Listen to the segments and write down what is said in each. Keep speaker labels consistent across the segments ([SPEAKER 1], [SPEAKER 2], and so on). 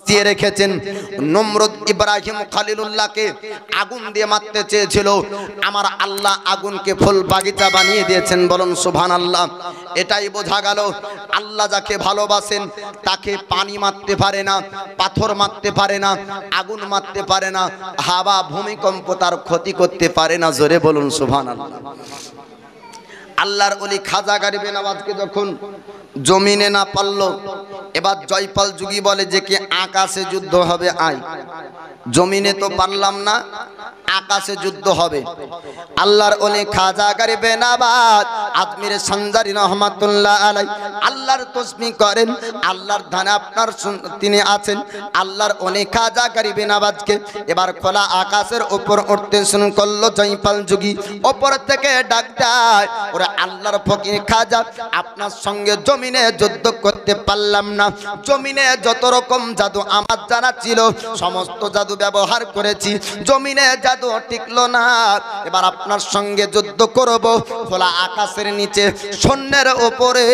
[SPEAKER 1] বাঁচিয়ে রেখেছেন। নমরুদ ইব্রাহিম খলিলুল্লাহকে আগুন দিয়ে মারতে চেয়েছিল, আমার আল্লাহ আগুনকে ফুল বাগিচা বানিয়ে দিয়েছেন। বলুন সুবহানাল্লাহ। এটাই বোঝা গেল আল্লাহ যাকে ভালোবাসেন তাকে পানি মারতে পারে না, পাথর মারতে পারে না, আগুন মারতে পারে না, হাওয়া ভূমিকম্প তার ক্ষতি করতে পারে না। জোরে বলুন সুবহানাল্লাহ। আল্লাহর ওলি খাজা গরিবে নওয়াজকে যখন জমিনে না পারল, এবার জয়পাল যুগী বলে যে কি আকাশে যুদ্ধ হবে, আয়। জমিনে তো পারলাম না, আকাশে যুদ্ধ হবে। আল্লাহর ওলি খাজা গরিবে নওয়াজ আজমির সঞ্জারি রহমাতুল্লাহ আলাইহি আল্লাহর তাসবিহ করেন, আল্লাহর ধানে আপনার তিনি আছেন। আল্লাহর ওলি খাজা গরিবে নওয়াজকে এবার খোলা আকাশের উপর উঠতে শুরু করলো জয়পাল যুগী। উপর থেকে ডাক দেয়, ওরে আল্লাহর ফকির খাজা, আপনার সঙ্গে জমিনে যুদ্ধ করতে পারলাম না। জমিনে যত রকম জাদু আমার জানা ছিল সমস্ত জাদু ব্যবহার করেছি, জমিনে জাদু টিকলো না। এবার আপনার সঙ্গে যুদ্ধ করব খোলা আকাশের নিচে শূন্যের উপরে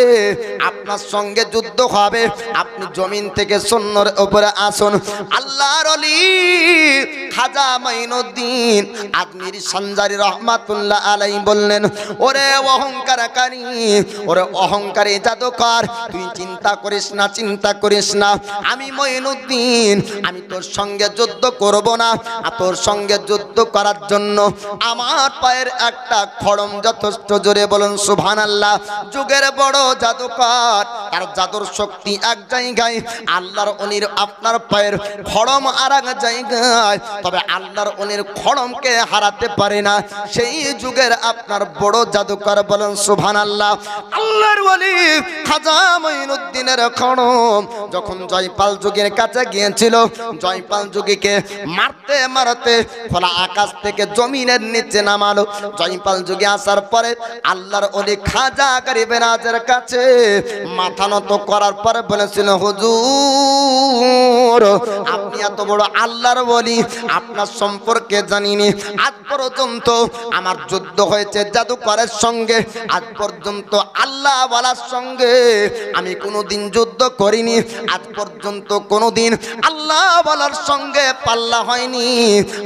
[SPEAKER 1] আপনার সঙ্গে যুদ্ধ হবে। আপনি জমিন থেকে শূন্যের উপরে আসুন। আল্লাহর ওলি খাজা মাইনুদ্দিন আজমিরি সঞ্জারি রহমাতুল্লাহ আলাইহি বললেন, ওরে অহংকারকারী, ওরে অহংকারী জাদুকর, তুই চিন্তা করিস না, চিন্তা করিস না। আমি মাইনুদ্দিন, আমি তোর সঙ্গে যুদ্ধ করব না। আর তোর সঙ্গে যুদ্ধ করার জন্য আমার পায়ের একটা খড়ম যথেষ্ট। জোরে বলুন সুবহানাল্লাহ। যুগের বড় জাদুকর, তার জাদুর শক্তি এক জায়গায়, আল্লাহর ওলির আপনার পায়ের খড়ম আর এক জায়গায়। তবে আল্লাহর ওলির খড়মকে হারাতে পারে না সেই যুগের আপনার বড় জাদুকর। বলুন সুবহানাল্লাহ। আল্লাহর ওলি খাজা মাইনুদ্দিনের খড়ম যখন জয়পাল যুগের কাছে গিয়েছিল, জয়পাল যুগীকে মারতে মারতে খোলা আকাশ থেকে জমিনের নিচে নামালো। জয়পাল যুগী আসার পরে আল্লাহর ওলি খাজা গরিবে নওয়াজের কাছে মাথা নত করার পরে বলেছিল, হুজুর আপনি এত বড় আল্লাহর ওলি, আপনার সম্পর্কে জানিনি। আজ পর্যন্ত আমার যুদ্ধ হয়েছে জাদুকরের সঙ্গে, আজ পর্যন্ত আল্লাহ ওয়ালার সঙ্গে আমি কোনোদিন যুদ্ধ করিনি। আজ পর্যন্ত কোনোদিন আল্লাহ ওয়ালার সঙ্গে পাল্লা হয়নি।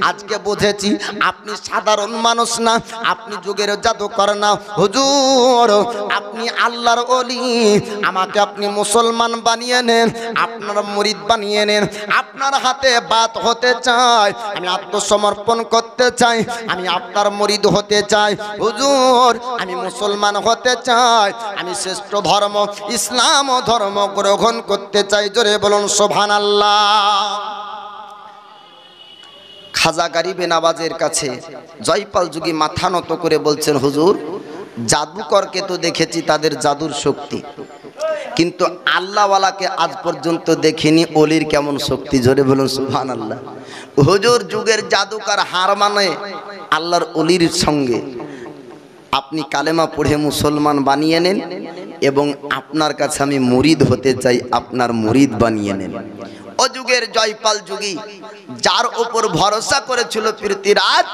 [SPEAKER 1] আজকে বুঝেছি আপনি সাধারণ মানুষ না, আপনি যুগের জাদুকর না। হুজুর আপনি আল্লাহর ওলি, আমাকে আপনি মুসলমান বানিয়ে নেন, আপনার মুরিদ বানিয়ে নেন। আপনার হাতে বাত হতে চাই, আমি আত্মসমর্পণ করতে চাই, আমি আপনার মুরিদ হতে চাই। হুজুর আমি মুসলমান হতে চাই, আমি শ্রেষ্ঠ ধর্ম ইসলাম ধর্ম গ্রহণ করতে চাই। জোরে বলুন সুবহানাল্লাহ। খাজা গরিবে নওয়াজের কাছে জয়পাল যুগী মাথা নত করে বলছেন, হুজুর জাদুকরকে তো দেখেছি তাদের জাদুর শক্তি, কিন্তু আল্লাহওয়ালাকে আজ পর্যন্ত দেখিনি, ওলির কেমন শক্তি। জোরে বলুন সুবহানাল্লাহ। হুজুর যুগের জাদুকর হার মানে আল্লাহর ওলির সঙ্গে। আপনি কালেমা পড়ে মুসলমান বানিয়ে নেন এবং আপনার কাছে আমি মুরিদ হতে চাই, আপনার মুরিদ বানিয়ে নেন। ও যুগের জয়পাল যুগী যার উপর ভরসা করেছিল পৃথ্বীরাজ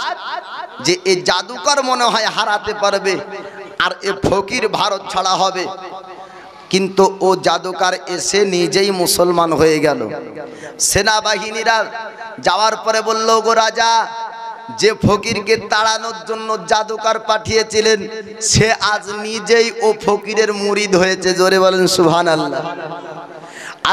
[SPEAKER 1] যে এই জাদুকর মনে হয় হারাতে পারবে আর এ ফকির ভারত ছাড়া হবে, কিন্তু ও জাদুকর এসে নিজেই মুসলমান হয়ে গেল। সেনাবাহিনীরা যাওয়ার পরে বলল, গো রাজা, যে ফকিরকে তাড়ানোর জন্য জাদুকর পাঠিয়েছিলেন সে আজ নিজেই ও ফকিরের মুরিদ হয়েছে। জোরে বলেন সুবহানাল্লাহ।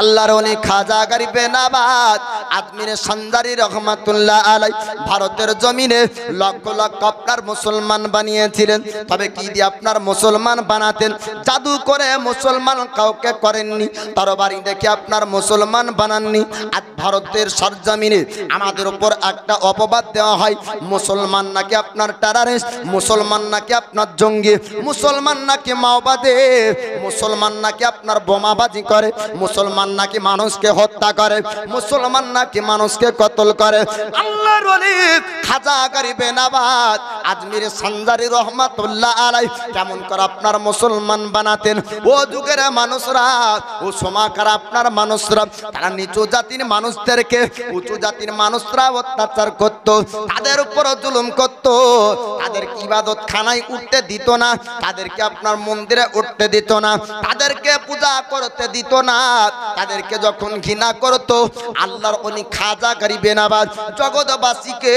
[SPEAKER 1] আল্লাহর ওলি খাজা গরিবে নওয়াজ আজমিরে সঞ্জারি রহমাতুল্লাহ আলাইহি ভারতের জমিনে লক্ষ লক্ষ আপনার মুসলমান বানিয়েছিলেন। তবে কি দিয়ে আপনার মুসলমান বানাতেন? জাদু করে মুসলমান কাউকে করেননি, তরবারি দেখে আপনার মুসলমান বানাননি। আজ ভারতের সরজমিনে আমাদের উপর একটা অপবাদ দেওয়া হয়, মুসলমান নাকি আপনার টেররিস্ট, মুসলমান নাকি আপনার জঙ্গি, মুসলমান নাকি মাওবাদী, মুসলমান নাকি আপনার বোমাবাজি করে, মুসলমান নাকি মানুষকে হত্যা করে, মুসলমান নাকি মানুষকে কতল করে। আল্লাহর ওলি খাজা গরিবে নওয়াজ আজমির সঞ্জারি রহমাতুল্লাহ আলাইহি কেমন করে আপনার মুসলমান বানাতেন। ও যুগের মানুষরা, ও সমাকার আপনার মানুষরা, তারা নিচু জাতির মানুষদেরকে উঁচু জাতির মানুষরা অত্যাচার করত, তাদের উপর জুলুম করত, তাদেরকে ইবাদত খানায় উঠতে দিত না, তাদেরকে আপনার মন্দিরে উঠতে দিত না, তাদেরকে পূজা করতে দিত না। তাদেরকে যখন ঘৃণা করতো আল্লাহর ওলি খাজা গরিবে নওয়াজ জগৎবাসীকে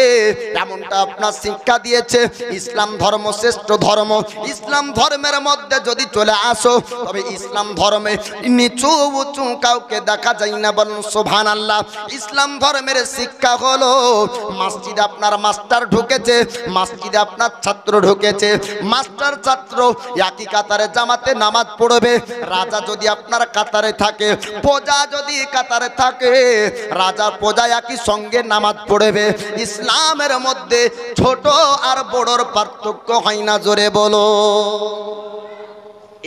[SPEAKER 1] এমনটা আপনার শিক্ষা দিয়েছে, ইসলাম ধর্ম শ্রেষ্ঠ ধর্ম। ইসলাম ধর্মের মধ্যে যদি চলে আসো তবে ইসলাম ধর্মে নিচু উঁচু কাউকে দেখা যায় না, বলুন সুবহানাল্লাহ। ইসলাম ধর্মের শিক্ষা হলো মসজিদে আপনার মাস্টার ঢুকেছে, মসজিদে আপনার ছাত্র ঢুকেছে, মাস্টার ছাত্র একই কাতারে জামাতে নামাজ পড়বে। রাজা যদি আপনার কাতারে থাকে, প্রজা যদি কাতারে থাকে, রাজা প্রজা একই সঙ্গে নামাজ পড়বে। ইসলামের মধ্যে ছোট আর বড়র পার্থক্য হয় না, জোরে বলো।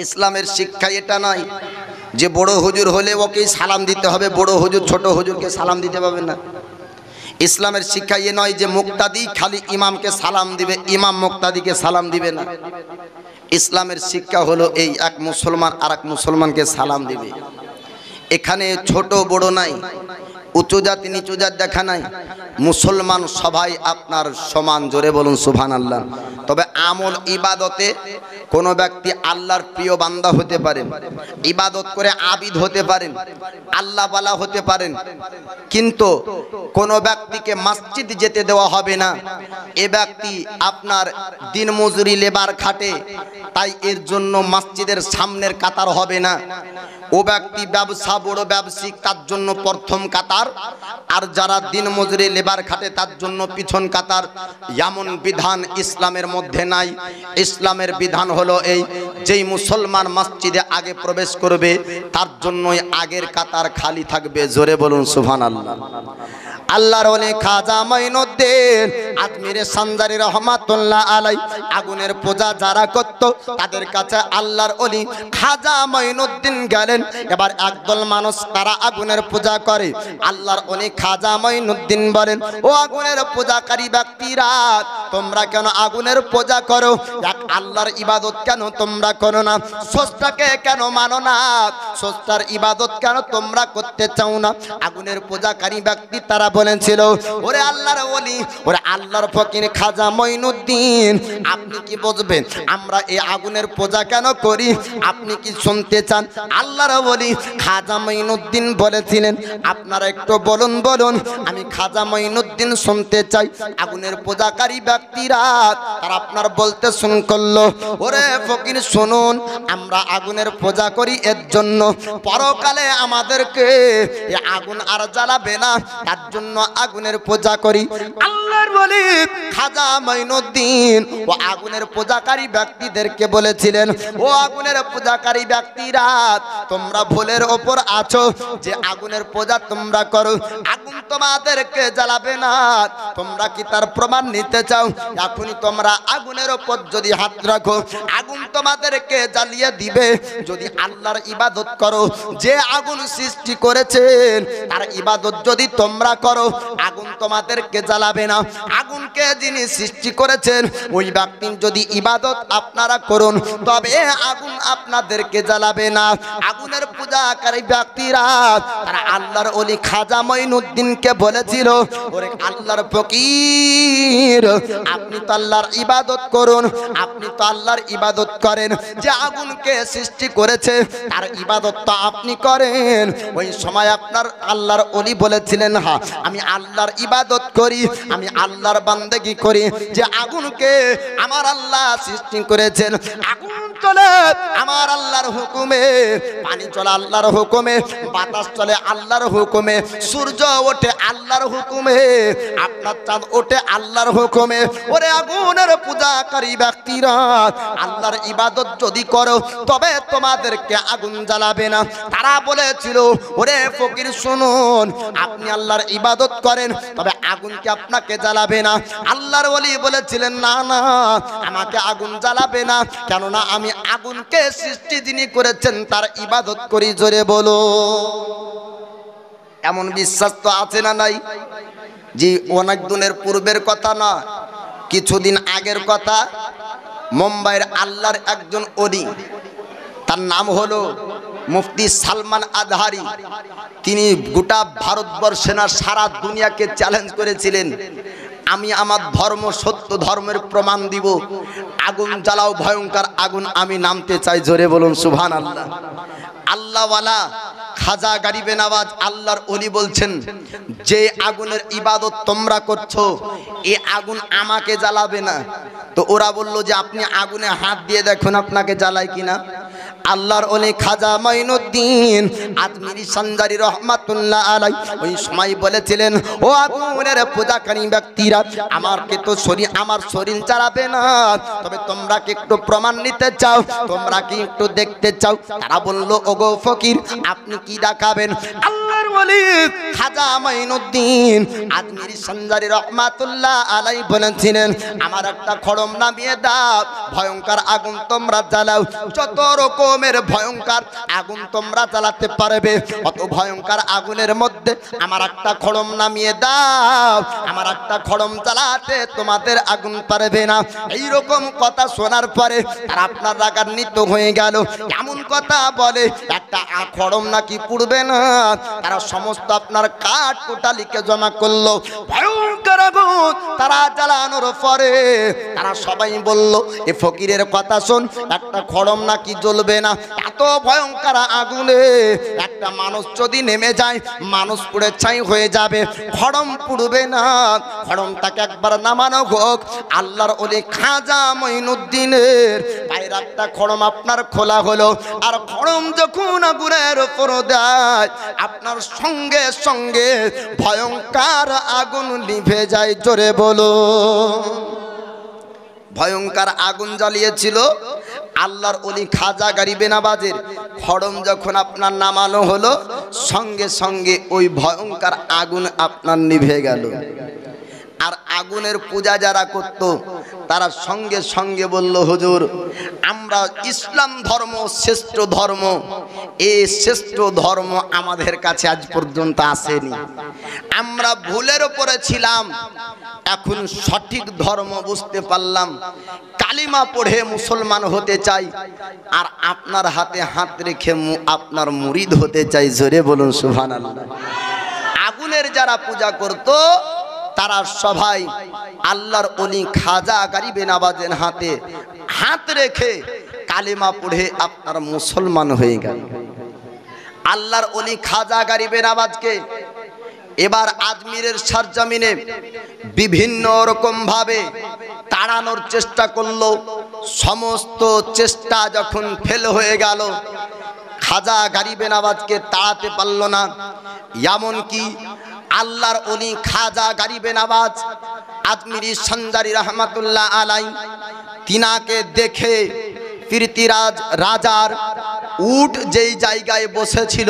[SPEAKER 1] ইসলামের শিক্ষা এটা নয় যে বড় হুজুর হলে ওকে সালাম দিতে হবে, বড় হুজুর ছোট হুজুরকে সালাম দিতে পারবে না। ইসলামের শিক্ষা এ নয় যে মুক্তাদি খালি ইমামকে সালাম দিবে, ইমাম মুক্তাদিকে সালাম দিবে না। ইসলামের শিক্ষা হলো এই, এক মুসলমান আর এক মুসলমানকে সালাম দিবে। এখানে ছোট বড় নাই, উঁচু জাতি নিচু জাত দেখা নাই, মুসলমান সবাই আপনার সমান, জোরে বলুন সুবহানাল্লাহ। তবে আমল ইবাদতে কোন ব্যক্তি আল্লাহর প্রিয় বান্দা হতে পারেন, ইবাদত করে আবিদ হতে পারেন, আল্লাহ ওয়ালা হতে পারেন, কিন্তু কোন ব্যক্তিকে মসজিদ যেতে দেওয়া হবে না। এ ব্যক্তি আপনার দিন মজুরি লেবার খাটে, তাই এর জন্য মসজিদের সামনের কাতার হবে না। ও ব্যক্তি ব্যবসা বড় ব্যবসায়িক, তার জন্য প্রথম কাতার, আর যারা দিন মজুরি লেবার খাটে তার জন্য পিছন কাতার। এমন বিধান ইসলামের মধ্যে নাই। ইসলামের বিধান হলো এই, যেই মুসলমান মসজিদে আগে প্রবেশ করবে তার জন্যই আগের কাতার খালি থাকবে, জোরে বলুন সুবহানাল্লাহ। আল্লাহর ওলি খাজা মাইনুদ্দিন আজমিরে সানজারি রহমাতুল্লাহ আলাই আগুনের পূজা যারা করত তাদের কাছে আল্লাহর ওলি খাজা মাইনুদ্দিন গেলেন। এবার একদল মানুষ তারা আগুনের পূজা করে। আল্লাহর ওলি খাজা মাইনুদ্দিন বলেন, ও আগুনের পূজাকারী ব্যক্তিরা, তোমরা কেন আগুনের পূজা করো? এক আল্লাহর ইবাদত কেন তোমরা করো না? স্রষ্টাকে কেন মানো না? স্রষ্টার ইবাদত কেন তোমরা করতে চাও না? আগুনের পূজাকারী ব্যক্তি তারা বলেছিল, ওরে আল্লাহর ওলি, ওরে আল্লাহর ফকির খাজা মাইনুদ্দিন, আপনি কি বুঝবেন আমরা এই আগুনের পূজা কেন করি? আপনি কি শুনতে চান? আল্লাহর ওলি খাজা মাইনুদ্দিন বলেছিলেন, আপনারা একটু বলুন বলুন, আমি খাজা মাইনুদ্দিন শুনতে চাই। আগুনের পূজাকারী ব্যক্তিরা তারা আপনার বলতে শুরু করলো, ওরে ফকির শুনুন, আমরা আগুনের পূজা করি এর জন্য পরকালে আমাদেরকে এই আগুন আর জ্বালাবে না, তার জন্য আগুনের পূজা করি। আল্লাহর ওলি খাজা মাইনুদ্দিন ও আগুনের পূজাকারী ব্যক্তিদেরকে বলেছিলেন, ও আগুনের পূজাকারী ব্যক্তিরা, তোমরা ভুলের ওপর আছো যে আগুনের পূজা তোমরা করো, আগুন তোমাদেরকে জ্বালাবে না। তোমরা কি তার প্রমাণ নিতে চাও? এখনই তোমরা আগুনের ওপর যদি হাত রাখো, আগুন তোমাদেরকে জ্বালিয়ে দিবে। যদি আল্লাহর ইবাদত করো, যে আগুন সৃষ্টি করেছেন তার ইবাদত যদি তোমরা করো, আগুন তোমাদেরকে জ্বালাবে না। আগুনকে যিনি সৃষ্টি করেছেন ওই ব্যক্তির যদি ইবাদত আপনারা করুন, তবে আগুন আপনাদেরকে জ্বালাবে না। আগুনের পূজাকারী ব্যক্তিরা তারা আল্লাহর ওলি খাজা মাইনুদ্দিনকে বলেছিল, ওরে আল্লাহর ফকির, আপনি তো আল্লাহর ইবাদত করুন, আপনি তো আল্লাহর ইবাদত করেন, যে আগুনকে সৃষ্টি করেছে তার ইবাদত তো আপনি করেন। ওই সময় আপনার আল্লাহর ওলি বলেছিলেন, হ্যাঁ আমি আল্লাহর ইবাদত করি, আমি আল্লাহর বান্দেগি করি, যে আগুনকে আমার আল্লাহ সৃষ্টি করেছেন। আগুন চলে আমার আল্লাহর হুকুমে, পানি চলে আল্লাহর হুকুমে, বাতাস চলে আল্লাহর হুকুমে, সূর্য ওঠে আল্লাহর হুকুমে, আপনার চাঁদ ওঠে আল্লাহর হুকুমে। ওরে আগুনের পূজাকারী ব্যক্তিরা, আল্লাহর ইবাদত যদি করো তবে তোমাদেরকে আগুন জ্বালাবে না। তারা বলেছিল, ওরে ফকির শুনুন, আপনি আল্লাহর ইবাদত করেন তবে আগুন কি আপনাকে জ্বালাবে না? আল্লাহর ওলি বলেছিলেন, না না, আমাকে আগুন জ্বালাবে না, কেননা আমি আগুনকে সৃষ্টি যিনি করেছেন তার ইবাদত করি, জোরে বলো। এমন বিশ্বাস তো আছে না নাই? জি, অনেক দিনের পূর্বের কথা না, কিছুদিন আগের কথা। মুম্বাইয়ের আল্লাহর একজন ওলি, তার নাম হলো মুফতি সালমান আজহারি। তিনি গোটা ভারতবর্ষে না সারা দুনিয়াকে চ্যালেঞ্জ করেছিলেন, আমি আমার ধর্ম সত্য ধর্মের প্রমাণ দিব। আগুন জ্বালাও, ভয়ঙ্কর আগুন, আমি নামতে চাই। জোরে বলুন সুবহানাল্লাহ। আল্লাহওয়ালা খাজা গরিবে নওয়াজ আল্লাহর ওলি বলছেন, যে আগুনের ইবাদত তোমরা করছো এই আগুন আমাকে জ্বালাবে না। তো ওরা বলল যে আপনি আগুনে হাত দিয়ে দেখুন আপনাকে জ্বালায় কিনা। আল্লাহর ওলি খাজা মাইনুদ্দিন আজমিরি সঞ্জারি রহমাতুল্লাহ আলাই ওই সময় বলেছিলেন, ও আগুনের পূজাকারী ব্যক্তিরা, আমাকে তো আমার শরীর জ্বালাবে না, তবে তোমরা কি একটু প্রমাণ নিতে চাও, তোমরা কি একটু দেখতে চাও? তারা বলল, ওগো ফকির, আপনি কি দেখাবেন? আল্লাহর ওলি খাজা মাইনুদ্দিন আজমিরি সঞ্জারি রহমাতুল্লাহ আলাই বলেছিলেন, আমার একটা খড়ম নামিয়ে দাও, ভয়ঙ্কর আগুন তোমরা জ্বালাও, যত রকমের ভয়ঙ্কর আগুন তোমরা জ্বালাতে পারবে, অত ভয়ঙ্কর আগুনের মধ্যে আমার একটা খড়ম নামিয়ে দাও, আমার একটা খড়ম জ্বালাতে তোমাদের আগুন পারবে না। এইরকম কথা শোনার পরে তারা আপনার রাগান্বিত হয়ে গেল। এমন কথা বলে, একটা খড়ম নাকি পুড়বে না। তারা সমস্ত আপনার কাঠ কোটালিকে জমা করলো, ভয়ঙ্কর আগুন তারা জ্বালানোর পরে তারা সবাই বলল, এ ফকিরের কথা শোন, একটা খড়ম নাকি জ্বলবে না। এত ভয়ঙ্কর আগুনে একটা মানুষ যদি নেমে যায়, মানুষ পুড়ে ছাই হয়ে যাবে, খড়ম পুড়বে না। খড়মটাকে একবার নামানো হোক। আল্লাহর ওলি খাজা মাইনুদ্দিনের পায়ের একটা খড়ম আপনার খোলা হলো, আর খড়ম যখন আগুনের উপর দেয়, আপনার সঙ্গে সঙ্গে ভয়ঙ্কর আগুন নিভে যায়। জোরে বলো। ভয়ঙ্কর আগুন জ্বালিয়েছিল আল্লাহর ওলি খাজা গরিবে নওয়াজের খড়ম যখন আপনার নামানো হলো, সঙ্গে সঙ্গে ওই ভয়ঙ্কর আগুন আপনার নিভে গেল। আর আগুনের পূজা যারা করত তারা সঙ্গে সঙ্গে বলল, হুজুর, আমরা ইসলাম ধর্ম শ্রেষ্ঠ ধর্ম, এই শ্রেষ্ঠ ধর্ম আমাদের কাছে আজ পর্যন্ত আসেনি, আমরা ভুলের উপরে ছিলাম, এখন সঠিক ধর্ম বুঝতে পারলাম, কালিমা পড়ে মুসলমান হতে চাই, আর আপনার হাতে হাত রেখে আপনার মুরিদ হতে চাই। জোরে বলুন সুবহানাল্লাহ। আগুনের যারা পূজা করত তারা সবাই আল্লাহর ওলি খাজা গরিবে নওয়াজের হাতে হাত রেখে কালিমা পড়ে আপনার মুসলমান হয়ে গেল। আল্লাহর ওলি খাজা গরিবে নওয়াজকে এবার আজমিরের সরজমিনে বিভিন্ন রকম ভাবে তাড়ানোর চেষ্টা করলো। সমস্ত চেষ্টা যখন ফেল হয়ে গেল, খাজা গরিবে নওয়াজকে তাড়াতে পারল না। এমনকি আল্লাহর ওলি খাজা গরিবে নওয়াজ আজমিরি সঞ্জারি রহমাতুল্লাহ আলাই তিনাকে দেখে পৃথ্বীরাজ রাজার উট যেই জায়গায় বসেছিল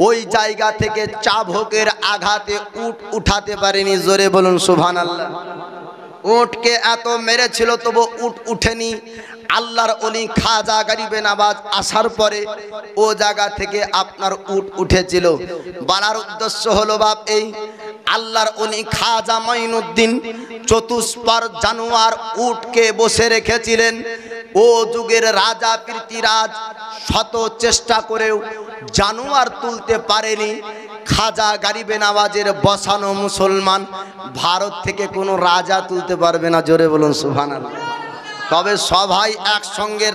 [SPEAKER 1] ওই জায়গা থেকে চাবুকের আঘাতে উট উঠাতে পারেনি। জোরে বলুন সুবহানাল্লাহ। উটকে এত মেরেছিল তবু উট উঠেনি। আল্লাহর ওলি খাজা গরিবে নওয়াজ আসার পরে ও জায়গা থেকে আপনার উট উঠেছিল। বলার উদ্দেশ্য হলো বাপ এই, আল্লাহর ওলি খাজা মাইনুদ্দিন চতুষ্পার জানোয়ার উটকে বসে রেখেছিলেন। ও যুগের রাজা পৃথ্বীরাজ শত চেষ্টা করেও জানোয়ার তুলতে পারেনি। খাজা গরিবে নওয়াজের বসানো মুসলমান ভারত থেকে কোনো রাজা তুলতে পারবে না। জোরে বলুন সুবহানাল্লাহ। তবে সবাই একসঙ্গে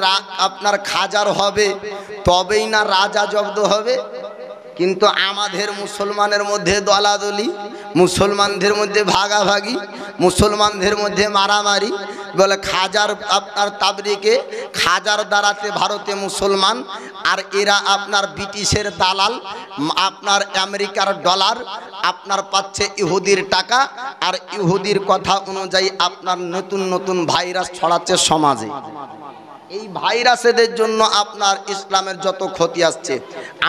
[SPEAKER 1] আপনার খাজার হবে, তবেই না রাজা জব্দ হবে। কিন্তু আমাদের মুসলমানের মধ্যে দলাদলি, মুসলমানদের মধ্যে ভাগাভাগি, মুসলমানদের মধ্যে মারামারি, বলে খাজার আপনার তাবলিগে খাজার দ্বারাতে ভারতে মুসলমান, আর এরা আপনার ব্রিটিশের দালাল, আপনার আমেরিকার ডলার আপনার পাচ্ছে ইহুদির টাকা, আর ইহুদির কথা অনুযায়ী আপনার নতুন নতুন ভাইরাস ছড়াচ্ছে সমাজে। এই ভাইরাসেদের জন্য আপনার ইসলামের যত ক্ষতি আসছে।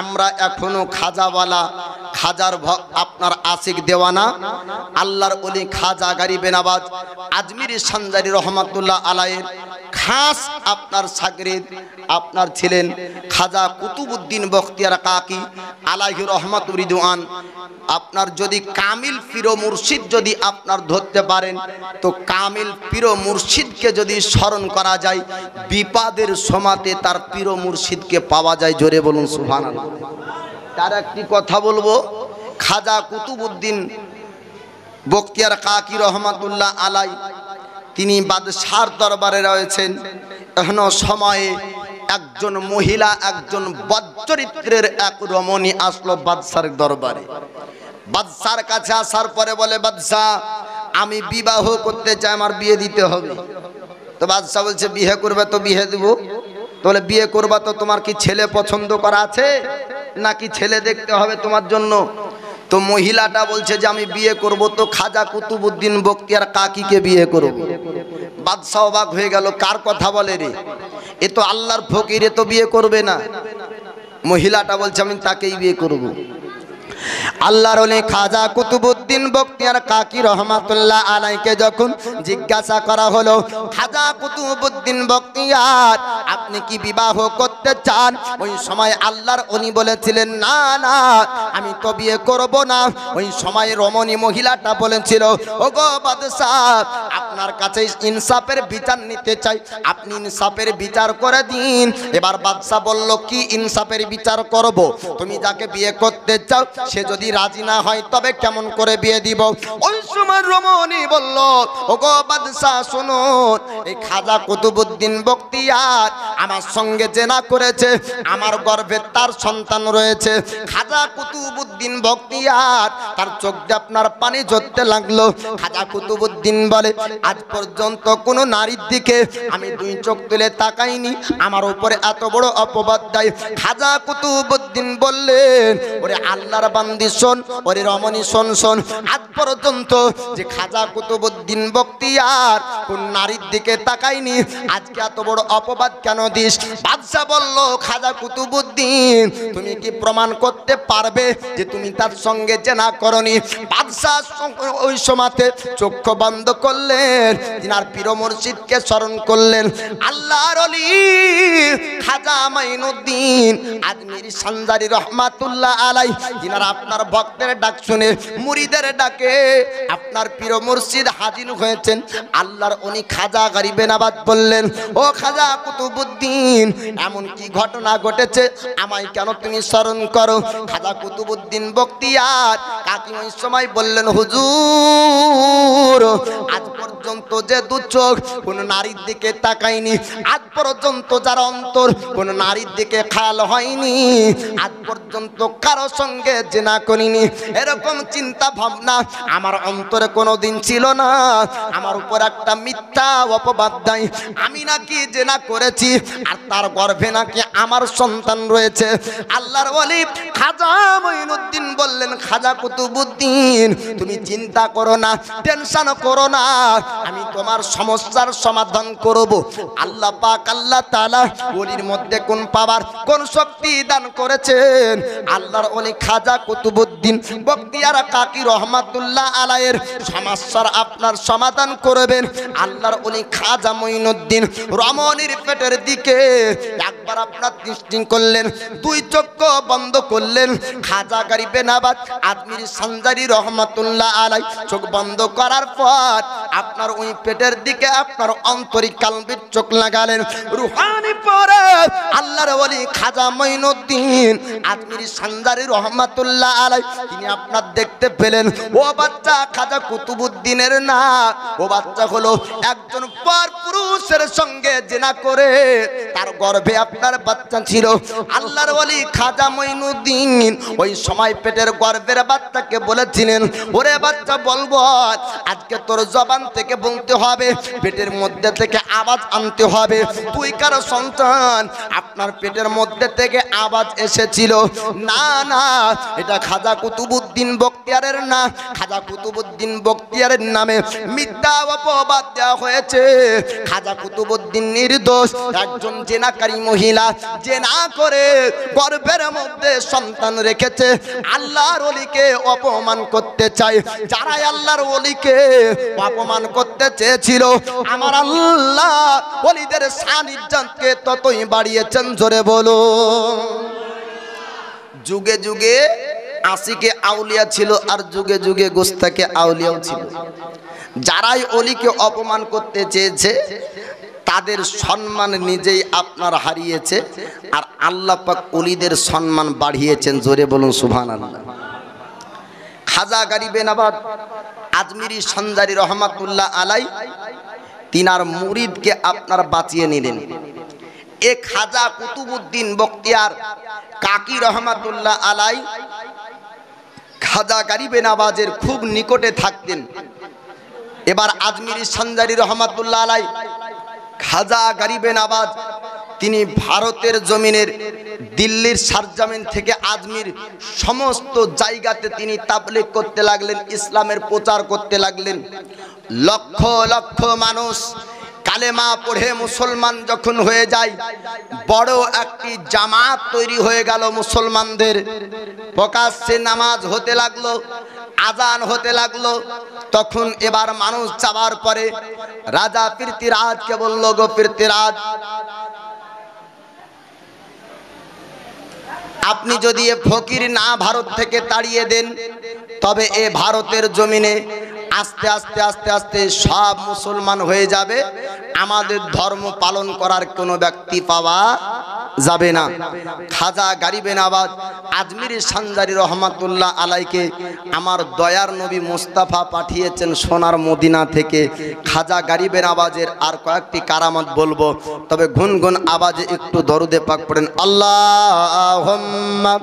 [SPEAKER 1] আমরা এখনো খাজাওয়ালা, খাজার আপনার আশিক দেওয়ানা আল্লাহর ওলি খাজা গরিবে নওয়াজ আজমিরি সঞ্জারি রহমাতুল্লাহ আলাইহির খাস আপনার শাগরিদ আপনার ছিলেন খাজা কুতুবউদ্দিন বখতিয়ার কাকি আলাইহি রহমাতুর রিদওয়ান। আপনার যদি কামিল পীর মুর্শিদ যদি আপনার ধরতে পারেন, তো কামিল পীর মুর্শিদকে যদি স্মরণ করা যায়, বিপদের সময়তে তার পীর মুর্শিদকে পাওয়া যায়। জোরে বলুন সুবহানাল্লাহ। তার একটি কথা বলবো, খাজা কুতুবউদ্দিন বখতিয়ার কাকি রহমাতুল্লাহ আলাই তিনি বাদশার দরবারে রয়েছেন। এখনো সময়ে একজন মহিলা, একজন বদচরিত্রের এক রমণী আসলো বাদশার দরবারে। বাদশার কাছে আসার পরে বলে, বাদশাহ আমি বিবাহ করতে চাই, আমার বিয়ে দিতে হবে। তো বাদশাহ বলছে, বিয়ে করবে তো বিয়ে দেবো। তাহলে বিয়ে করবা তো তোমার কি ছেলে পছন্দ করা আছে নাকি ছেলে দেখতে হবে তোমার জন্য? তো মহিলাটা বলছে যে আমি বিয়ে করব তো খাজা কুতুবউদ্দিন বখতিয়ার কাকিকে বিয়ে করব। বাদশাহ অবাক হয়ে গেল, কার কথা বলে রে, এ তো আল্লাহর ফকির, এ তো বিয়ে করবে না। মহিলাটা বলছে আমি তাকেই বিয়ে করব। আল্লাহর ওলি খাজা কুতুবউদ্দিন বখতিয়ার কাকি রহমাতুল্লাহ আলাইকে যখন জিজ্ঞাসা করা হলো, খাজা কুতুবউদ্দিন বখতিয়ার আপনি কি বিবাহ করতে চান? ওই সময় আল্লাহর ওলি বলেছিলেন, না না আমি তো বিয়ে করব না। ওই সময় রমণী মহিলাটা বলেছিল, ওগো বাদশাহ আপনার কাছে ইনসাফের বিচার নিতে চাই, আপনি ইনসাফের বিচার করে দিন। এবার বাদশাহ বলল, কি ইনসাফের বিচার করব? তুমি যাকে বিয়ে করতে চাও সে যদি রাজি না হয় তবে কেমন করে বিয়ে দিব? ওই সময় রমণী বলল, ওগো বাদশাহ শুনুন, এই খাজা কুতুবউদ্দিন বখতিয়ার আমার সঙ্গে জেনা করেছে, আমার গর্ভে তার সন্তান রয়েছে। খাজা কুতুবউদ্দিন বখতিয়ার তার চোখ দিয়ে আপনার পানি ঝরতে লাগলো। খাজা কুতুবউদ্দিন বলে, আজ পর্যন্ত কোন নারীর দিকে আমি দুই চোখ তুলে তাকাইনি, আমার উপরে এত বড় অপবাদ দেয়। খাজা কুতুবউদ্দিন বললেন, ওরে আল্লাহর বান্দি শোন, ওরে রমণী শোন শোন, আজ পর্যন্ত যে খাজা কুতুবউদ্দিন বখতিয়ার কোন নারীর দিকে তাকাইনি, আজকে এত বড় অপবাদ কেন দিস? বাদশাহ বলল, খাজা কুতুবউদ্দিন তুমি কি প্রমাণ করতে পারবে যে তুমি তার সঙ্গে জেনা করনি? বাদশাহ ওই সময়তে চক্ষু বন্ধ করলেন, তিনার পীর মুর্শিদকে স্মরণ করলেন। আল্লাহর ওলি খাজা মাইনুদ্দিন আজমিরি সানজারি রহমাতুল্লাহ আলাই, তিনার আপনার ভক্তের ডাক শুনে মুরিদের ডাকে আপনার পীর মুর্শিদ হাজির হয়েছেন। আল্লাহর উনি খাজা গরিবে নবাজ বললেন, ও খাজা কুতুবউদ্দিন এমন কি ঘটনা ঘটেছে, আমায় কেন তুমি স্মরণ করো? খাজা কুতুবউদ্দিন বখতিয়ার কাকি ওই সময় বললেন, হুজুর আজ পর্যন্ত যে দু চোখ কোন নারীর দিকে তাকায়নি, আজ পর্যন্ত যার অন্তর কোন নারীর দিকে খেয়াল হয়নি, আজ পর্যন্ত কারো সঙ্গে জেনা করিনি, এরকম চিন্তা ভাবনা আমার অন্তরে কোনোদিন ছিল না। আমার উপর একটা মিথ্যা অপবাদ দেয়, আমি নাকি জেনা করেছি আর তার গর্ভে নাকি আমার সন্তান রয়েছে। আল্লাহর ওলি খাজা মাইনুদ্দিন বললেন, খাজা কুতুবউদ্দিন তুমি চিন্তা করো না, টেনশন করো না, আমি তোমার সমস্যার সমাধান করব। আল্লাহ পাক আল্লাহ তাআলা ওলির মধ্যে কোন পাওয়ার, কোন শক্তি দান করেছেন। আল্লাহর ওলি খাজা কুতুবউদ্দিন বখতিয়ার কাকি রহমাতুল্লাহ আলাইয়ের সমস্যার আপনার সমাধান করবেন। আল্লাহর ওলি খাজা মাইনুদ্দিন রমণীর পেটের দিকে একবার আপনার দৃষ্টি করলেন, দুই চক্ষু বন্ধ করলেন। খাজা গরিবে নবাজ আজমিরি সানজারি রহমাতুল্লাহ আলাই চোখ বন্ধ করার পর আপনার ওই পেটের দিকে আপনার অন্তরিক কালবির চোখ লাগালেন। রুহানি পরে আল্লাহর ওলি খাজা মাইনুদ্দিন আজমিরি সানজারি রহমাতুল্লাহ আলাই তিনি আপনার দেখতে পেলেন, ও বাচ্চা খাজা কুতুবউদ্দিনের না, ও বাচ্চা হলো একজন পর পুরুষের সঙ্গে জেনা করে তার গর্ভে আপনার বাচ্চা ছিল। আল্লাহর ওলি খাজা মাইনুদ্দিন ওই সময় পেটের গর্ভের বাচ্চাকে বলেছিলেন, ওরে বাচ্চা বলবো, আজকে তোর জবান থেকে বলতে হবে, পেটের মধ্যে থেকে আওয়াজ আনতে হবে, তুই কারো সন্তান, আপনার পেটের মধ্যে থেকে আওয়াজ এসেছিল। না না, এটা খাজা কুতুবউদ্দিন বখতিয়ারের না, খাজা কুতুবউদ্দিন বখতিয়ারের নামে মিথ্যা অপবাদ দেওয়া হয়েছে। খাজা কুতুবউদ্দিন নির্দোষ, একজন জেনাকারী মহিলা, জেনা করে গর্ভের মধ্যে সন্তান রেখেছে। আল্লাহর ওলিকে অপমান করতে চায়, যারা আল্লাহর ওলিকে অপমান করতে চেয়েছিল, আমার আল্লাহ ওলিদের শান ইজ্জতকে ততই বাড়িয়েছেন। জোরে বলো। যুগে যুগে আশিকে আউলিয়া ছিল আর যুগে যুগে গোস্তাকে আউলিয়াও ছিল। যারাই ওলিকে অপমান করতে চেয়েছে তাদের সম্মান নিজেই আপনার হারিয়েছে, আর আল্লাহ পাক ওলিদের সম্মান বাড়িয়েছেন। জোরে বলুন সুবহানাল্লাহ। খাজা গরিবে নবাজ আজমিরি সঞ্জারি রহমাতুল্লাহ আলাই তিনার মুরিদকে আপনার বাঁচিয়ে নিলেন। এ খাজা কুতুবউদ্দিন বখতিয়ার কাকি রহমাতুল্লাহ আলাই খাজা গরিবে নওয়াজের খুব নিকটে থাকতেন। এবার আজমিরি সঞ্জারি রহমাতুল্লাহ আলাই খাজা গরিবে নওয়াজ তিনি ভারতের জমিনের দিল্লির সারজামিন থেকে আজমির সমস্ত জায়গাতে তিনি তাবলীগ করতে লাগলেন, ইসলামের প্রচার করতে লাগলেন। লক্ষ লক্ষ মানুষ কালেমা পড়ে মুসলমান যখন হয়ে যায়, বড় একটি জামাত তৈরি হয়ে গেল মুসলমানদের। প্রকাশ্যে নামাজ হতে লাগলো, আজান হতে লাগলো। তখন এবার মানুষ যাওয়ার পরে রাজা পৃথ্বীরাজকে বলল, গো পৃথ্বীরাজ, আপনি যদি এ ফকির না ভারত থেকে তাড়িয়ে দেন, তবে এ ভারতের জমিনে আস্তে আস্তে আস্তে আস্তে সব মুসলমান হয়ে যাবে, আমাদের ধর্ম পালন করার কোনো ব্যক্তি পাওয়া যাবে না। খাজা গরিবে নওয়াজ আজমিরি সঞ্জারি রহমাতুল্লাহ আলাইকে আমার দয়ার নবী মুস্তাফা পাঠিয়েছেন সোনার মদিনা থেকে। খাজা গরিবে নওয়াজের আর কয়েকটি কারামত বলবো, তবে গুনগুন আওয়াজে একটু দরুদে পাক পড়েন। আল্লাহুম্মা